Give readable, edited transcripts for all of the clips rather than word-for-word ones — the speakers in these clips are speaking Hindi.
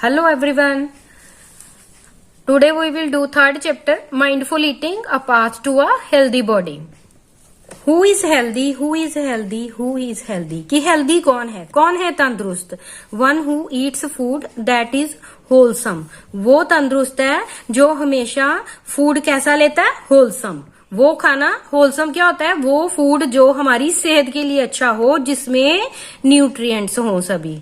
Hello everyone. Today we will do third chapter, Mindful Eating, a path to a healthy body. Who is healthy? Who is healthy? Who is healthy? कि healthy कौन है तंदुरुस्त? One who eats food that is wholesome. वो तंदुरुस्त है जो हमेशा फूड कैसा लेता है? wholesome. वो खाना होलसम क्या होता है? वो फूड जो हमारी सेहत के लिए अच्छा हो, जिसमें न्यूट्रिएंट्स हो सभी.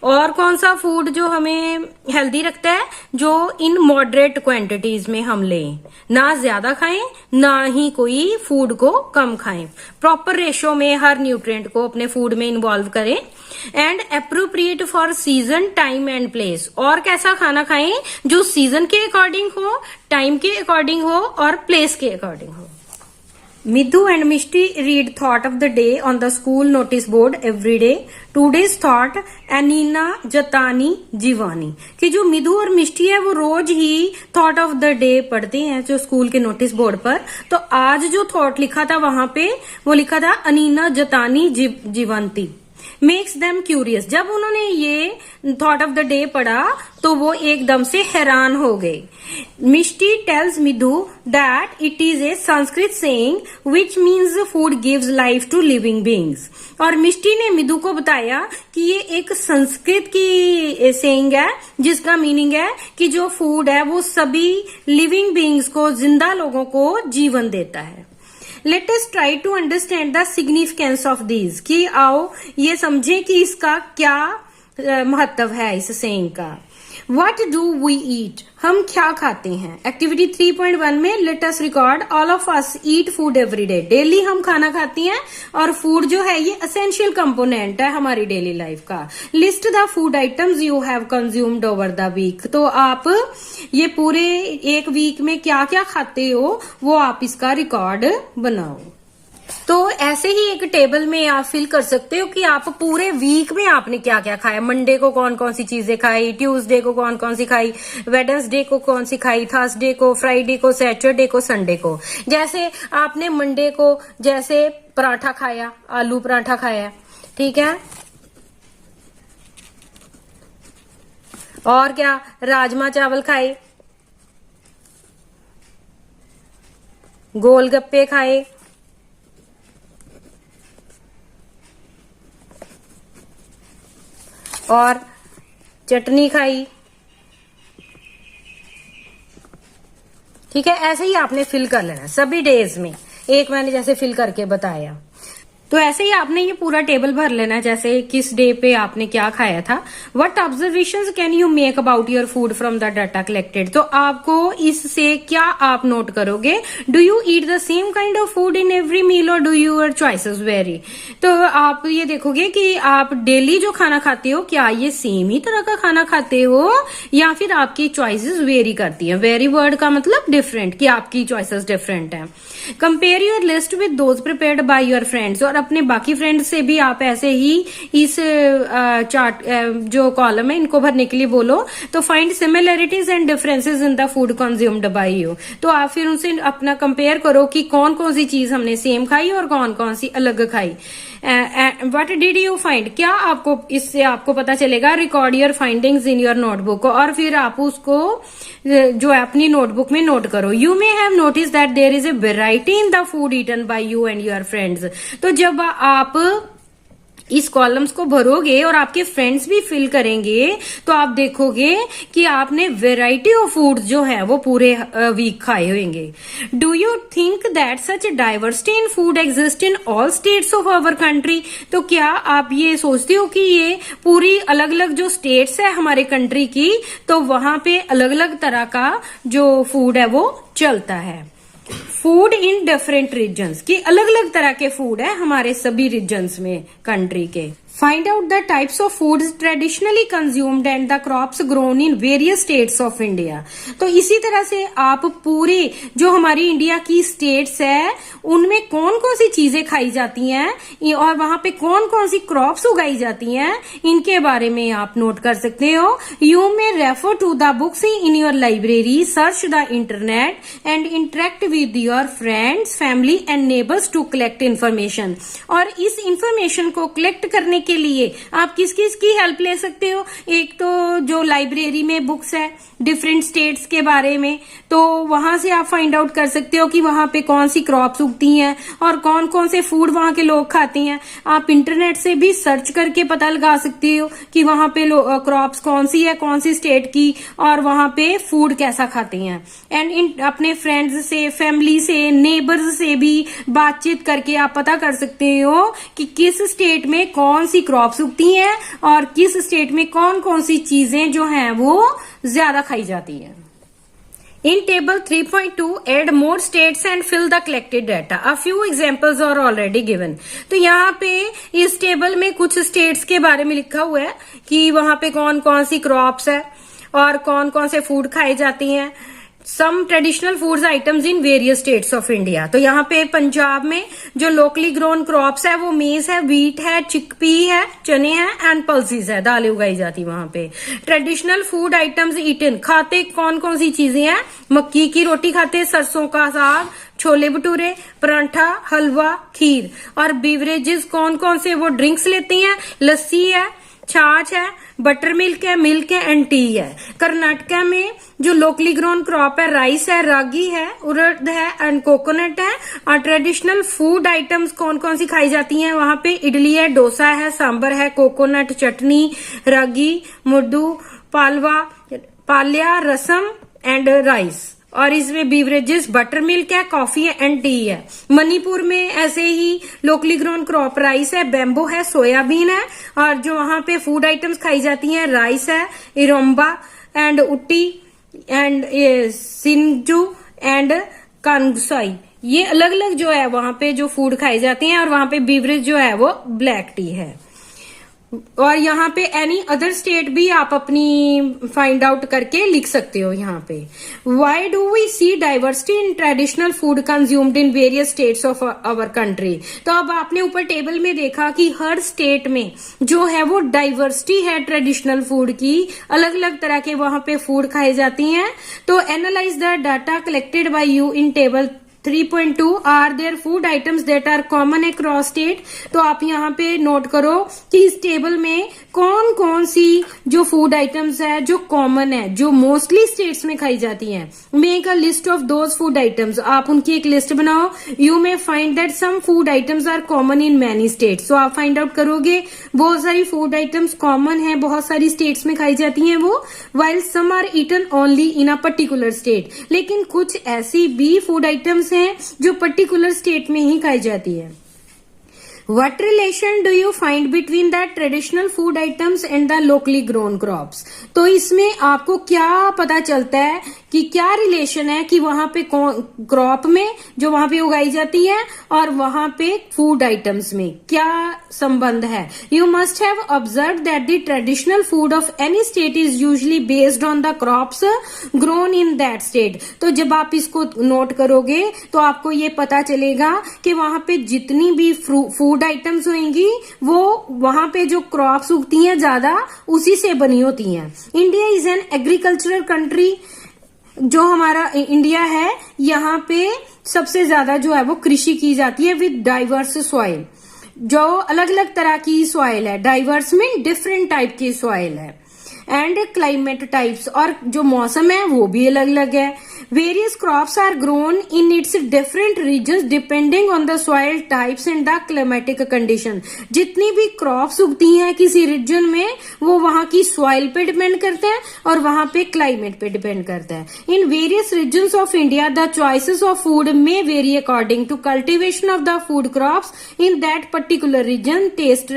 और कौन सा फूड जो हमें हेल्दी रखता है? जो इन मॉडरेट क्वांटिटीज में हम लें, ना ज्यादा खाएं ना ही कोई फूड को कम खाएं. प्रॉपर रेशो में हर न्यूट्रिएंट को अपने फूड में इन्वॉल्व करें. And appropriate for season, time and place. और कैसा खाना खाएं? जो सीजन के अकॉर्डिंग हो, टाइम के अकॉर्डिंग हो और प्लेस के अकॉर्डिंग हो. Midhu and Mishti read thought of the day on the school notice board every day. Today's thought, Anina, Jatani, Jivani. कि जो मिधु और मिष्टी है वो रोज ही थॉट ऑफ द डे पढ़ते हैं जो स्कूल के नोटिस बोर्ड पर. तो आज जो थॉट लिखा था वहां पे वो लिखा था अनीना, जतानी, जीवंती. Makes them curious. जब उन्होंने ये थॉट ऑफ द डे पढ़ा तो वो एकदम से हैरान हो गए. Mishti tells Midhu that it is a Sanskrit saying which means food gives life to living beings. और मिष्टी ने मिधु को बताया कि ये एक संस्कृत की सेइंग है जिसका मीनिंग है कि जो फूड है वो सभी लिविंग बींग्स को, जिंदा लोगों को जीवन देता है. Let us try to understand the significance of these. कि आओ ये समझें कि इसका क्या महत्व है इस सेइंग का. What do we eat? हम क्या खाते हैं? एक्टिविटी 3.1 में let us record all of us eat food every day. Daily हम खाना खाती हैं और फूड जो है ये एसेंशियल कंपोनेंट है हमारी डेली लाइफ का. List the food items you have consumed over the week. तो आप ये पूरे एक वीक में क्या क्या खाते हो वो आप इसका रिकॉर्ड बनाओ. तो ऐसे ही एक टेबल में आप फिल कर सकते हो कि आप पूरे वीक में आपने क्या क्या खाया. मंडे को कौन कौन सी चीजें खाई, ट्यूसडे को कौन कौन सी खाई, वेडनेसडे को कौन सी खाई, थर्सडे को, फ्राइडे को, सैटरडे को, संडे को. जैसे आपने मंडे को जैसे पराठा खाया, आलू पराठा खाया, ठीक है. और क्या, राजमा चावल खाए, गोलगप्पे खाए, और चटनी खाई. ठीक है, ऐसे ही आपने फिल कर लेना सभी डेज में. एक मैंने जैसे फिल करके बताया तो ऐसे ही आपने ये पूरा टेबल भर लेना जैसे किस डे पे आपने क्या खाया था. What observations can you make about your food from the data collected. तो आपको इससे क्या आप नोट करोगे? Do you eat the same kind of food in every meal और डू यूर चॉइसेस वेरी. तो आप ये देखोगे कि आप डेली जो खाना खाते हो क्या ये सेम ही तरह का खाना खाते हो या फिर आपकी चॉइसेस वेरी करती है. वेरी वर्ड का मतलब डिफरेंट, कि आपकी चॉइसेस डिफरेंट है. Compare your list with those prepared by your friends. और अपने बाकी फ्रेंड्स से भी आप ऐसे ही इस चार्ट जो कॉलम है इनको भरने के लिए बोलो. तो find similarities and differences in the food consumed by you. तो आप फिर उनसे अपना कंपेयर करो कि कौन कौन सी चीज हमने सेम खाई और कौन कौन सी अलग खाई. What did you find. क्या आपको इससे आपको पता चलेगा. Record your findings in your notebook. और फिर आप उसको जो है अपनी नोटबुक में नोट करो. You may have notice that there is a variety in the food eaten by you and your friends. तो जब आप इस कॉलम्स को भरोगे और आपके फ्रेंड्स भी फिल करेंगे तो आप देखोगे कि आपने वेराइटी ऑफ फूड्स जो है वो पूरे वीक खाए होंगे. Do you think that such diversity in food exist in all states of our country. तो क्या आप ये सोचते हो कि ये पूरी अलग अलग जो स्टेट्स है हमारे कंट्री की, तो वहां पे अलग अलग तरह का जो फूड है वो चलता है. फूड इन डिफरेंट रीजन्स, की अलग अलग तरह के फूड है हमारे सभी रीजन्स में कंट्री के. Find out the types of foods traditionally consumed and the crops grown in various states of India. तो इसी तरह से आप पूरे जो हमारी इंडिया की स्टेट्स है उनमें कौन कौन सी चीजें खाई जाती हैं और वहां पे कौन कौन सी क्रॉप्स उगाई जाती हैं इनके बारे में आप नोट कर सकते हो. You may refer to the books in your library, search the internet and interact with your friends, family and neighbours to collect information. और इस इंफॉर्मेशन को कलेक्ट करने के लिए आप किस किस की हेल्प ले सकते हो। एक तो जो लाइब्रेरी में बुक्स है डिफरेंट स्टेट्स के बारे में, तो वहां से आप फाइंड आउट कर सकते हो कि वहां पे कौन सी क्रॉप्स उगती हैं और कौन कौन से फूड वहां के लोग खाते हैं। आप इंटरनेट से भी सर्च करके पता लगा सकते हो कि वहां पे क्रॉप्स कौन सी है, कौन सी स्टेट की, और वहां पे फूड कैसा खाते हैं। एंड अपने फ्रेंड्स से, फैमिली से, नेबर्स से भी बातचीत करके आप पता कर सकते हो कि किस स्टेट में कौन सी क्रॉप्स उगती हैं और किस स्टेट में कौन कौन सी चीजें जो हैं वो ज्यादा खाई जाती है। In table 3.2, add more states and fill the collected data. A few examples are already given. तो यहाँ पे इस टेबल में कुछ स्टेट्स के बारे में लिखा हुआ है कि वहां पे कौन कौन सी क्रॉप्स है और कौन कौन से फूड खाए जाती हैं। Some traditional foods items in various states of India. तो यहाँ पे पंजाब में जो लोकली ग्रोन क्रॉप्स है वो मेज है, व्हीट है, चिकपी है, चने हैं एंड पल्सीज है, दालें उगाई जाती वहां पे। ट्रेडिशनल फूड आइटम्स ईटन, खाते कौन कौन सी चीजें हैं, मक्की की रोटी खाते, सरसों का साग, छोले भटूरे, परांठा, हलवा, खीर। और बीवरेजेस कौन कौन से वो ड्रिंक्स लेती हैं, लस्सी है, छाछ है, बटर मिल्क है एंड टी है। कर्नाटका में जो लोकली ग्रोन क्रॉप है राइस है, रागी है, उड़द है एंड कोकोनट है। और ट्रेडिशनल फूड आइटम्स कौन कौन सी खाई जाती हैं वहां पे, इडली है, डोसा है, सांबर है, कोकोनट चटनी, रागी, मुद्दू, पाल्या, रसम एंड राइस। और इसमें बीवरेजेस बटर मिल्क है, कॉफी है एंड टी है। मणिपुर में ऐसे ही लोकली ग्रोन क्रॉप राइस है, बेम्बो है, सोयाबीन है। और जो वहां पे फूड आइटम्स खाई जाती हैं राइस है, इरोम्बा एंड उट्टी एंड सिंजू एंड कांगसाई। ये अलग अलग जो है वहां पे जो फूड खाए जाते हैं। और वहां पे बीवरेज जो है वो ब्लैक टी है। और यहाँ पे एनी अदर स्टेट भी आप अपनी फाइंड आउट करके लिख सकते हो। यहाँ पे why do we see diversity in traditional food consumed in various states of our country. तो अब आपने ऊपर टेबल में देखा कि हर स्टेट में जो है वो डाइवर्सिटी है ट्रेडिशनल फूड की, अलग अलग तरह के वहां पे फूड खाए जाती हैं। तो analyse the data collected by you in table 3.2 are there food items that are common across state. तो आप यहाँ पे नोट करो कि इस टेबल में कौन कौन सी जो फूड आइटम्स है जो कॉमन है, जो मोस्टली स्टेट्स में खाई जाती हैं। Make a list of those food items, आप उनकी एक लिस्ट बनाओ। You may find that some food items are common in many states. तो आप फाइंड आउट करोगे बहुत सारी फूड आइटम्स कॉमन है, बहुत सारी स्टेट्स में खाई जाती हैं वो, while some are eaten only in a particular state. लेकिन कुछ ऐसी भी फूड आइटम्स हैं जो पर्टिकुलर स्टेट में ही खाई जाती है। What relation do you find between the traditional food items and the locally grown crops? तो इसमें आपको क्या पता चलता है कि क्या रिलेशन है कि वहां पे क्रॉप में जो वहां पे उगाई जाती है और वहां पे फूड आइटम्स में क्या संबंध है। You must have observe that the traditional food of any state is usually based on the crops grown in that state. तो जब आप इसको नोट करोगे तो आपको ये पता चलेगा कि वहां पे जितनी भी फूड आइटम्स होंगी वो वहां पे जो क्रॉप्स उगती हैं ज्यादा उसी से बनी होती हैं। India is an agricultural country. जो हमारा इंडिया है यहाँ पे सबसे ज्यादा जो है वो कृषि की जाती है विद डाइवर्स सॉइल। जो अलग अलग तरह की सॉइल है, डाइवर्स में डिफरेंट टाइप की सॉइल है एंड क्लाइमेट टाइप्स, और जो मौसम है वो भी अलग अलग है। Various crops are grown in its different regions depending on the soil types and the climatic condition. जितनी भी क्रॉप्स उगती हैं किसी रीजन में वो वहां की सॉइल पे डिपेंड करते हैं और वहां पे क्लाइमेट पे डिपेंड करता है। In various regions of India the choices of food may vary according to cultivation of the food crops in that particular region, taste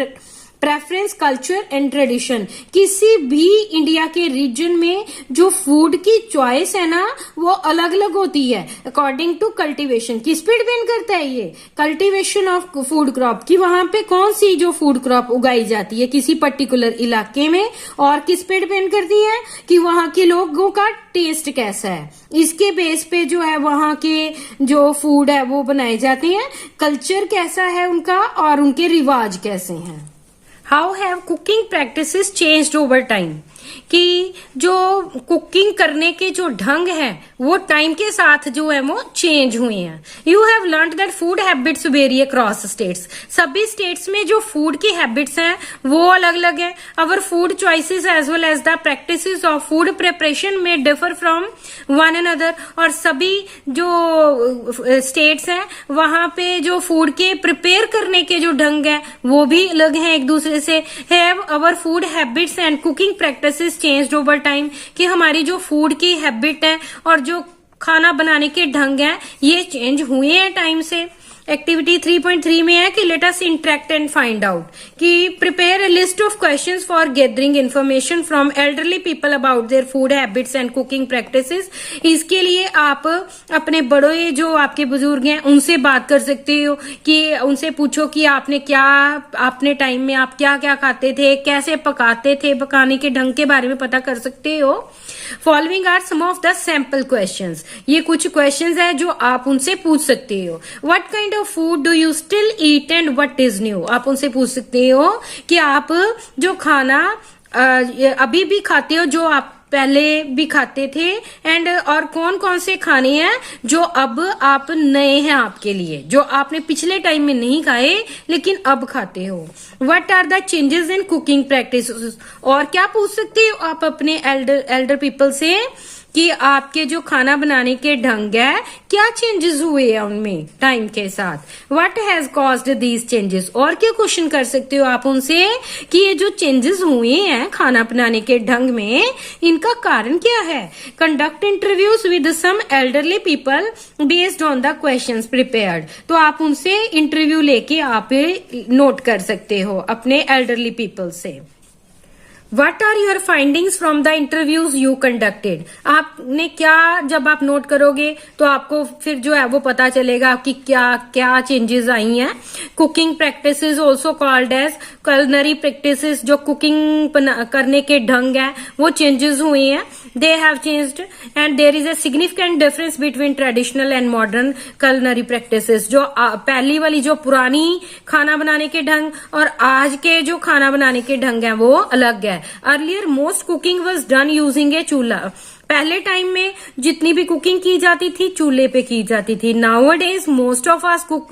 preference, culture and tradition. किसी भी इंडिया के रीजन में जो फूड की चॉइस है ना वो अलग अलग होती है अकॉर्डिंग टू कल्टीवेशन। किस पे डिपेंड करता है ये, कल्टीवेशन ऑफ फूड क्रॉप, कि वहां पे कौन सी जो फूड क्रॉप उगाई जाती है किसी पर्टिकुलर इलाके में, और किस पे डिपेंड करती है कि वहां के लोगों का टेस्ट कैसा है। इसके बेस पे जो है वहां के जो फूड है वो बनाए जाते हैं, कल्चर कैसा है उनका और उनके रिवाज कैसे हैं। How have cooking practices changed over time, कि जो कुकिंग करने के जो ढंग है वो टाइम के साथ जो है वो चेंज हुए हैं। You have learn that food habits vary across states, सभी स्टेट्स में जो फूड की हैबिट्स हैं वो अलग अलग है। Our food choices as well as the practices of food preparation may differ from one another, और सभी जो स्टेट्स हैं वहां पे जो फूड के प्रिपेयर करने के जो ढंग है वो भी अलग हैं एक दूसरे से। Have our food habits and cooking practices changed over time, कि हमारी जो फूड की हैबिट है और जो खाना बनाने के ढंग है ये चेंज हुए हैं टाइम से। एक्टिविटी 3.3 में है कि let us interact and find out, कि prepare a list of questions for gathering information from elderly people about their food habits and cooking practices. इसके लिए आप अपने बड़े जो आपके बुजुर्ग हैं उनसे बात कर सकते हो, कि उनसे पूछो कि आपने टाइम में आप क्या क्या खाते थे, कैसे पकाते थे, पकाने के ढंग के बारे में पता कर सकते हो। Following are some of the sample questions, ये कुछ क्वेश्चंस है जो आप उनसे पूछ सकते हो। What kind of food do you still eat and what is new, आप उनसे पूछ सकते हो कि आप जो खाना अभी भी खाते हो जो आप पहले भी खाते थे, एंड और कौन कौन से खाने हैं जो अब आप नए हैं आपके लिए, जो आपने पिछले टाइम में नहीं खाए लेकिन अब खाते हो। What are the changes in cooking practice, और क्या पूछ सकते हो आप अपने एल्डर पीपल से कि आपके जो खाना बनाने के ढंग है क्या चेंजेस हुए हैं उनमें टाइम के साथ। What has caused these changes, और क्या क्वेश्चन कर सकते हो आप उनसे कि ये जो चेंजेस हुए हैं खाना बनाने के ढंग में इनका कारण क्या है। Conduct interviews with some elderly people based on the questions prepared, तो आप उनसे इंटरव्यू लेके आप नोट कर सकते हो अपने एल्डरली पीपल से। What are your findings from the interviews you conducted, आपने क्या, जब आप नोट करोगे तो आपको फिर जो है वो पता चलेगा कि क्या क्या चेंजेस आई हैं। Cooking practices also called as culinary practices, जो कुकिंग करने के ढंग है वो चेंजेस हुए हैं। They have changed and there is a significant difference between traditional and modern culinary practices, जो पहली वाली जो पुरानी खाना बनाने के ढंग और आज के जो खाना बनाने के ढंग है वो अलग है। Earlier most cooking was done using ए चूल्हा, पहले टाइम में जितनी भी कुकिंग की जाती थी चूल्हे पे की जाती थी। Now days most of us cook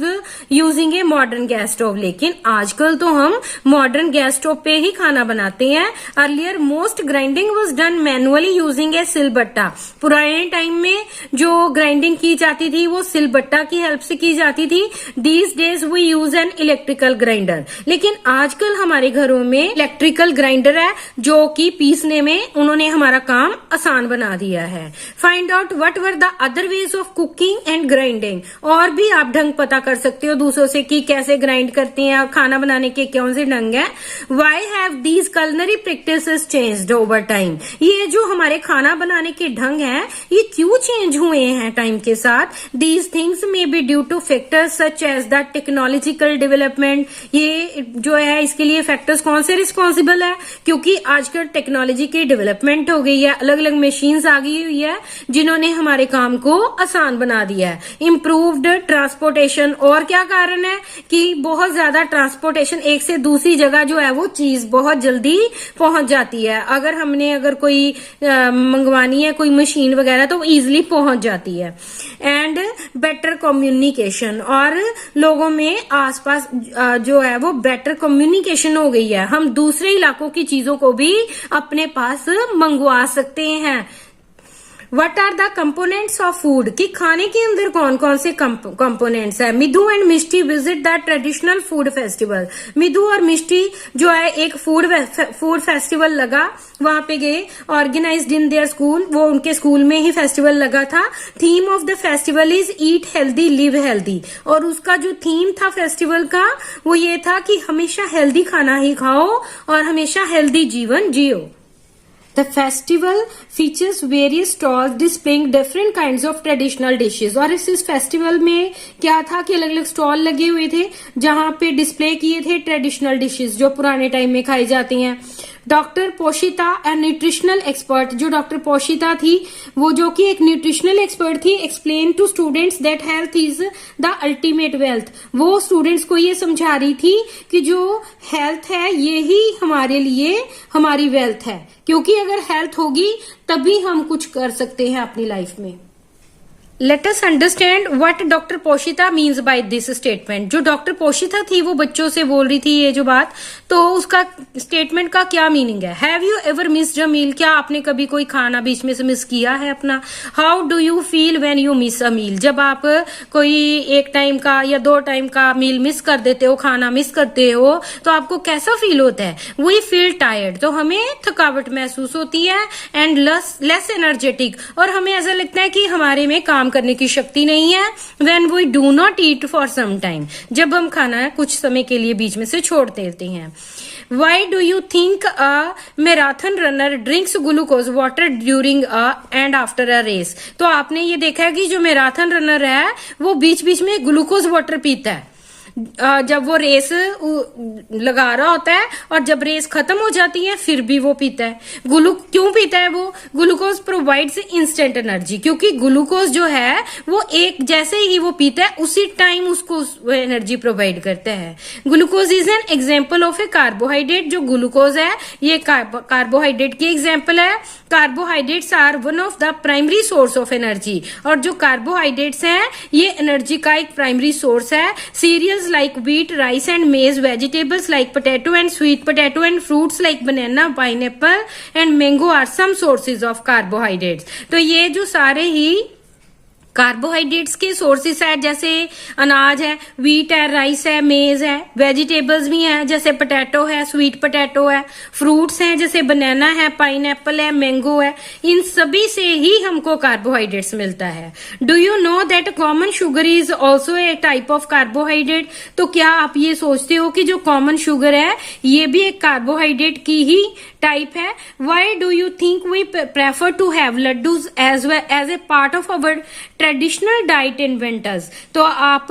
using a modern gas stove, लेकिन आजकल तो हम मॉडर्न गैस स्टोव पे ही खाना बनाते हैं। Earlier most grinding was done manually using a silbatta, पुराने टाइम में जो ग्राइंडिंग की जाती थी वो सिलबट्टा की हेल्प से की जाती थी। These days we use an electrical grinder, लेकिन आजकल हमारे घरों में इलेक्ट्रिकल ग्राइंडर है जो कि पीसने में उन्होंने हमारा काम आसान बना दिया है। Find out what were the other ways of cooking and grinding, और भी आप ढंग पता कर सकते हो दूसरों से कि कैसे ग्राइंड करते हैं, खाना बनाने के कौन से ढंग है। Why have these culinary practices changed over time, ये जो हमारे खाना बनाने के ढंग है ये क्यों चेंज हुए हैं टाइम के साथ। These things may be due to factors such as the technological development, ये जो है इसके लिए फैक्टर्स कौन से रिस्पॉन्सिबल है, क्योंकि आजकल टेक्नोलॉजी की डेवलपमेंट हो गई है, अलग अलग मशीन आ गई हुई है जिन्होंने हमारे काम को आसान बना दिया है। इम्प्रूव्ड ट्रांसपोर्टेशन, और क्या कारण है कि बहुत ज्यादा ट्रांसपोर्टेशन, एक से दूसरी जगह जो है वो चीज बहुत जल्दी पहुंच जाती है। अगर कोई मंगवानी है कोई मशीन वगैरह तो इजीली पहुंच जाती है। एंड बेटर कम्युनिकेशन, और लोगों में आसपास जो है वो बेटर कम्युनिकेशन हो गई है, हम दूसरे इलाकों की चीजों को भी अपने पास मंगवा सकते हैं। What are the components of food, कि खाने के अंदर कौन कौन से कंपोनेंट्स है। Midhu and Mishti visit the traditional food festival, Midhu और मिष्टी जो है एक फूड फेस्टिवल लगा वहां पे गए, ऑर्गेनाइज्ड इन देयर स्कूल, वो उनके स्कूल में ही फेस्टिवल लगा था। Theme of the festival is eat healthy live healthy, और उसका जो थीम था फेस्टिवल का वो ये था कि हमेशा हेल्दी खाना ही खाओ और हमेशा हेल्दी जीवन जियो। The festival features various stalls displaying different kinds of traditional dishes, और इस फेस्टिवल में क्या था कि अलग अलग स्टॉल लगे हुए थे जहां पे डिस्प्ले किए थे ट्रेडिशनल डिशेस जो पुराने टाइम में खाई जाती हैं। Doctor Poshita and nutritional expert, जो डॉक्टर पोशिता थी वो जो कि एक न्यूट्रिशनल एक्सपर्ट थी, explain to students that health is the ultimate wealth, वो स्टूडेंट्स को ये समझा रही थी कि जो हेल्थ है ये ही हमारे लिए हमारी वेल्थ है, क्योंकि अगर हेल्थ होगी तभी हम कुछ कर सकते हैं अपनी लाइफ में। Let us understand what doctor Poshita means by this statement. जो डॉक्टर पोशिता थी वो बच्चों से बोल रही थी ये जो बात, तो उसका स्टेटमेंट का क्या मीनिंग है। Have you ever missed a meal, क्या आपने कभी कोई खाना बीच में से मिस किया है अपना। How do you feel when you miss a meal, जब आप कोई एक टाइम का या 2 टाइम का मील मिस कर देते हो, खाना मिस करते हो, तो आपको कैसा फील होता है। वी फील टायर्ड, तो हमें थकावट महसूस होती है, एंड लेस एनर्जेटिक, और हमें ऐसा लगता है कि हमारे में काम करने की शक्ति नहीं है। When we do not eat for some time, जब हम खाना कुछ समय के लिए बीच में से छोड़ देते हैं। Why do you think a marathon runner drinks glucose water during and after a race? तो आपने ये देखा है कि जो मैराथन रनर है वो बीच बीच में ग्लूकोज वाटर पीता है जब वो रेस लगा रहा होता है, और जब रेस खत्म हो जाती है फिर भी वो पीता है। क्यों पीता है वो। ग्लूकोज प्रोवाइड्स इंस्टेंट एनर्जी, क्योंकि ग्लूकोज जो है वो एक जैसे ही वो पीता है उसी टाइम उसको एनर्जी प्रोवाइड करता है। Glucose is an example of a carbohydrate, जो ग्लूकोज है ये कार्बोहाइड्रेट की एग्जाम्पल है। Carbohydrates are one of the primary source of energy, और जो कार्बोहाइड्रेट्स हैं ये एनर्जी का एक प्राइमरी सोर्स है। Cereals like wheat, rice and maize, vegetables like potato and sweet potato, and fruits like banana, pineapple and mango are some sources of carbohydrates। तो ये जो सारे ही कार्बोहाइड्रेट्स के सोर्सेस है, जैसे अनाज है, व्हीट है, राइस है, मेज है, वेजिटेबल्स भी हैं जैसे पोटैटो है, स्वीट पोटैटो है, फ्रूट्स हैं जैसे बनाना है, पाइनएप्पल है, मैंगो है, इन सभी से ही हमको कार्बोहाइड्रेट्स मिलता है। Do you know that common sugar is also a type of carbohydrate, तो क्या आप ये सोचते हो कि जो कॉमन शुगर है ये भी एक कार्बोहाइड्रेट की ही टाइप है। Why do you think we prefer to have laddoos as a part of our traditional diet in winters, तो आप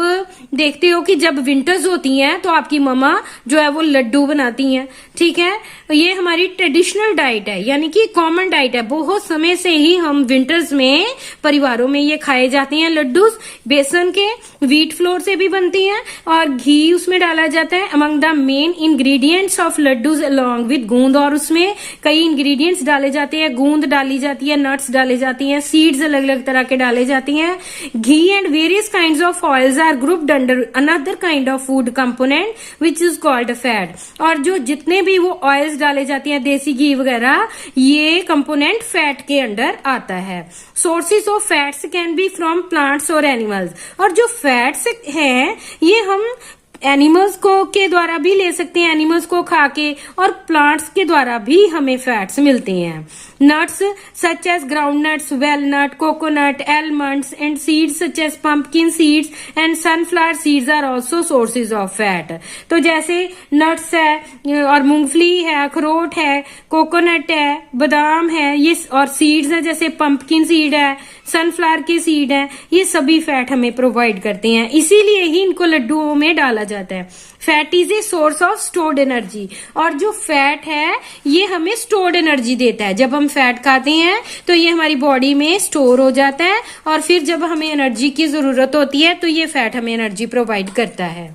देखते हो कि जब विंटर्स होती हैं तो आपकी मम्मा जो है वो लड्डू बनाती हैं, ठीक है। ये हमारी ट्रेडिशनल डाइट है, यानी कि कॉमन डाइट है। बहुत समय से ही हम विंटर्स में परिवारों में ये खाए जाते हैं लड्डूज। बेसन के, व्हीट फ्लोर से भी बनती हैं और घी उसमें डाला जाता है। Among the main ingredients of laddoos along with गूंद, और उसमें कई इंग्रेडिएंट्स डाले जाते हैं। गूंद डाली जाती है, नट्स डाले जाती हैं, सीड्स अलग अलग तरह के डाले जाती हैं। Ghee and various kinds of oils are grouped under another kind of food component which is called fat, और जो जितने भी वो ऑयल्स डाले जाती हैं, देसी घी वगैरह, ये कंपोनेंट फैट के अंडर आता है। Sources of fats can be from plants और एनिमल्स, और जो फैट्स हैं ये हम एनिमल्स को के द्वारा भी ले सकते हैं, एनिमल्स को खा के, और प्लांट्स के द्वारा भी हमें फैट्स मिलते हैं। Nuts such as groundnuts, walnut, coconut, almonds and seeds such as pumpkin seeds and sunflower seeds are also sources of fat. तो जैसे नट्स है और मूंगफली है, अखरोट है, कोकोनट है, बादाम है, ये और सीड्स है जैसे पंपकिन सीड है, सनफ्लावर के सीड है, ये सभी फैट हमें प्रोवाइड करते हैं, इसीलिए ही इनको लड्डुओं में डाला जाता है। Fat is a source of stored energy, और जो फैट है ये हमें स्टोर्ड एनर्जी देता है। जब हम फैट खाते हैं तो ये हमारी बॉडी में स्टोर हो जाता है, और फिर जब हमें एनर्जी की जरूरत होती है तो ये फैट हमें एनर्जी प्रोवाइड करता है।